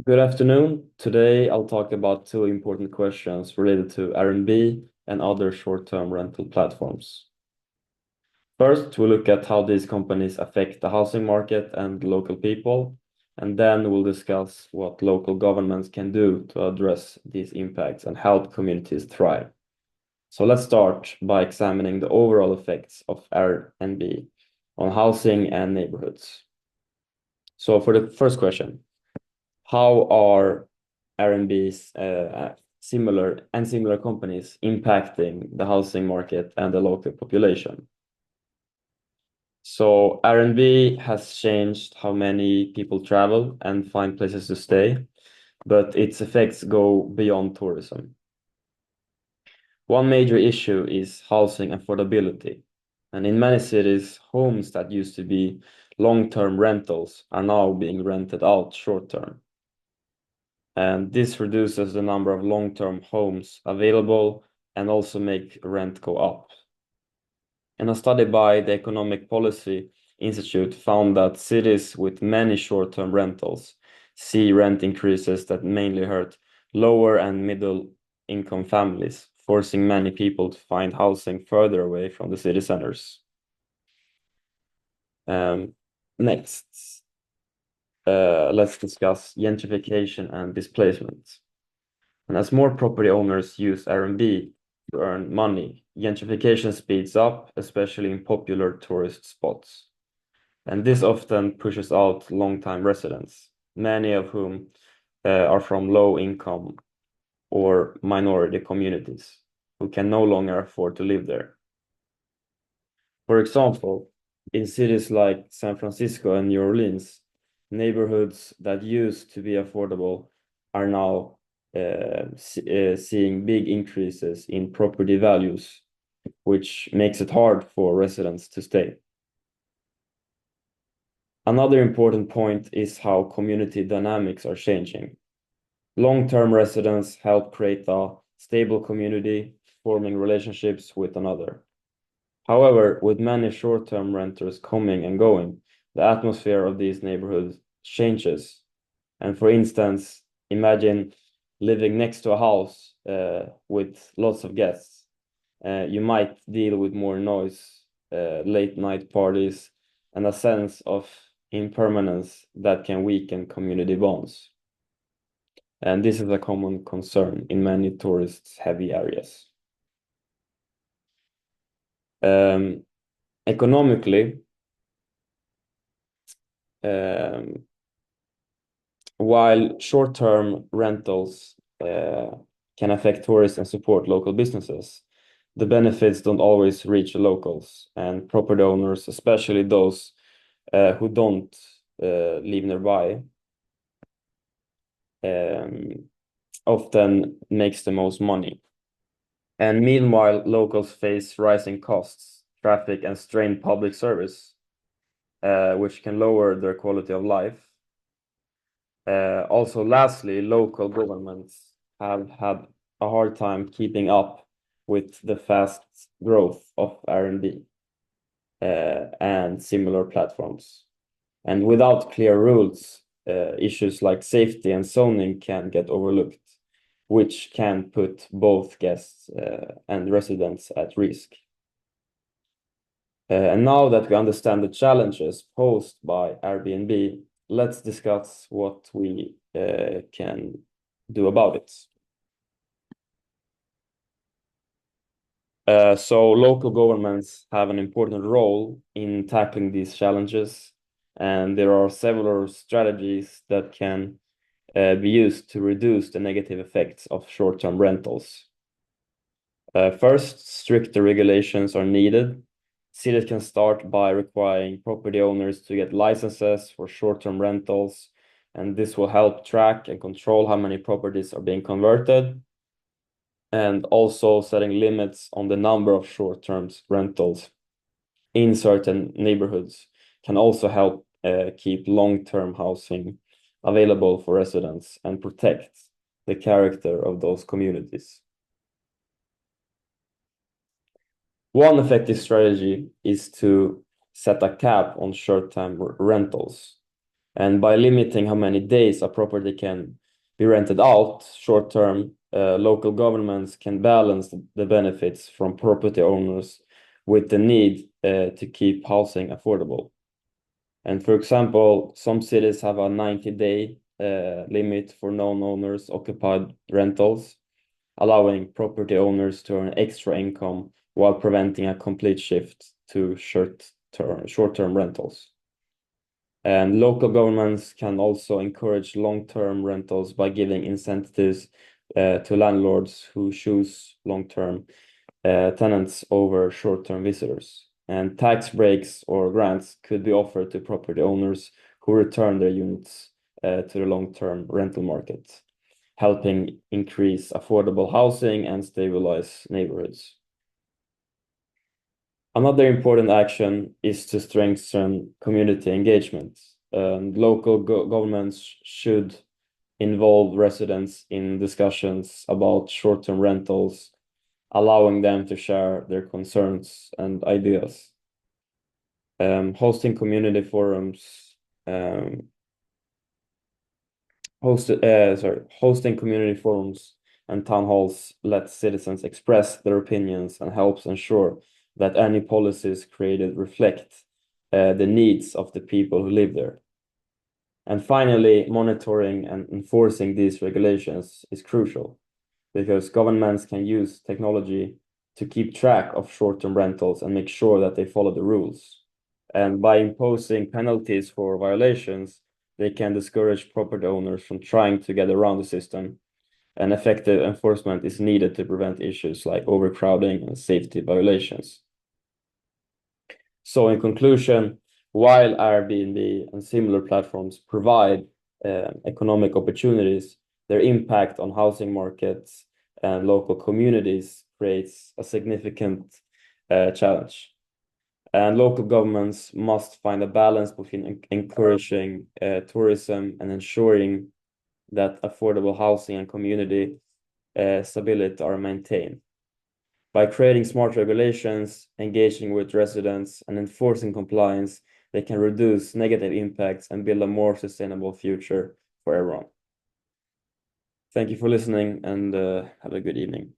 Good afternoon. Today I'll talk about two important questions related to Airbnb and other short-term rental platforms. First, we'll look at how these companies affect the housing market and local people, and then we'll discuss what local governments can do to address these impacts and help communities thrive. So let's start by examining the overall effects of Airbnb on housing and neighborhoods. So for the first question, how are Airbnb's similar companies impacting the housing market and the local population? So Airbnb has changed how many people travel and find places to stay, but its effects go beyond tourism. One major issue is housing affordability. And in many cities, homes that used to be long-term rentals are now being rented out short-term. And this reduces the number of long-term homes available and also make rent go up. And a study by the Economic Policy Institute found that cities with many short-term rentals see rent increases that mainly hurt lower and middle income families, forcing many people to find housing further away from the city centers. Next, let's discuss gentrification and displacement. And as more property owners use Airbnb to earn money, gentrification speeds up, especially in popular tourist spots. And this often pushes out long-time residents, many of whom are from low-income or minority communities who can no longer afford to live there. For example, in cities like San Francisco and New Orleans, neighborhoods that used to be affordable are now seeing big increases in property values, which makes it hard for residents to stay. Another important point is how community dynamics are changing. Long-term residents help create a stable community, forming relationships with another. However, with many short-term renters coming and going, the atmosphere of these neighborhoods changes. And for instance, imagine living next to a house with lots of guests. You might deal with more noise, late night parties, and a sense of impermanence that can weaken community bonds. And this is a common concern in many tourist-heavy areas. Economically, um, while short-term rentals can affect tourists and support local businesses, the benefits don't always reach the locals and property owners, especially those who don't live nearby, often makes the most money. And meanwhile, locals face rising costs, traffic, and strained public service, which can lower their quality of life. Also, lastly, local governments have had a hard time keeping up with the fast growth of Airbnb and similar platforms. And without clear rules, issues like safety and zoning can get overlooked, which can put both guests and residents at risk. And now that we understand the challenges posed by Airbnb, let's discuss what we can do about it. So local governments have an important role in tackling these challenges, and there are several strategies that can be used to reduce the negative effects of short-term rentals. First, stricter regulations are needed. Cities can start by requiring property owners to get licenses for short-term rentals, and this will help track and control how many properties are being converted, and also setting limits on the number of short-term rentals in certain neighborhoods can also help keep long-term housing available for residents and protect the character of those communities. One effective strategy is to set a cap on short-term rentals. And by limiting how many days a property can be rented out short term, local governments can balance the benefits from property owners with the need to keep housing affordable. And for example, some cities have a 90-day limit for non-owners occupied rentals, allowing property owners to earn extra income while preventing a complete shift to short-term rentals. And local governments can also encourage long-term rentals by giving incentives to landlords who choose long-term tenants over short-term visitors. And tax breaks or grants could be offered to property owners who return their units to the long-term rental market, helping increase affordable housing and stabilize neighborhoods. Another important action is to strengthen community engagement. Local governments should involve residents in discussions about short-term rentals, allowing them to share their concerns and ideas. Hosting community forums, hosting community forums and town halls lets citizens express their opinions and helps ensure that any policies created reflect the needs of the people who live there. And finally, monitoring and enforcing these regulations is crucial because governments can use technology to keep track of short-term rentals and make sure that they follow the rules. And by imposing penalties for violations, they can discourage property owners from trying to get around the system. And effective enforcement is needed to prevent issues like overcrowding and safety violations. So in conclusion, while Airbnb and similar platforms provide economic opportunities, their impact on housing markets and local communities creates a significant challenge. And local governments must find a balance between encouraging tourism and ensuring that affordable housing and community stability are maintained. By creating smart regulations, engaging with residents, and enforcing compliance, they can reduce negative impacts and build a more sustainable future for everyone. Thank you for listening and have a good evening.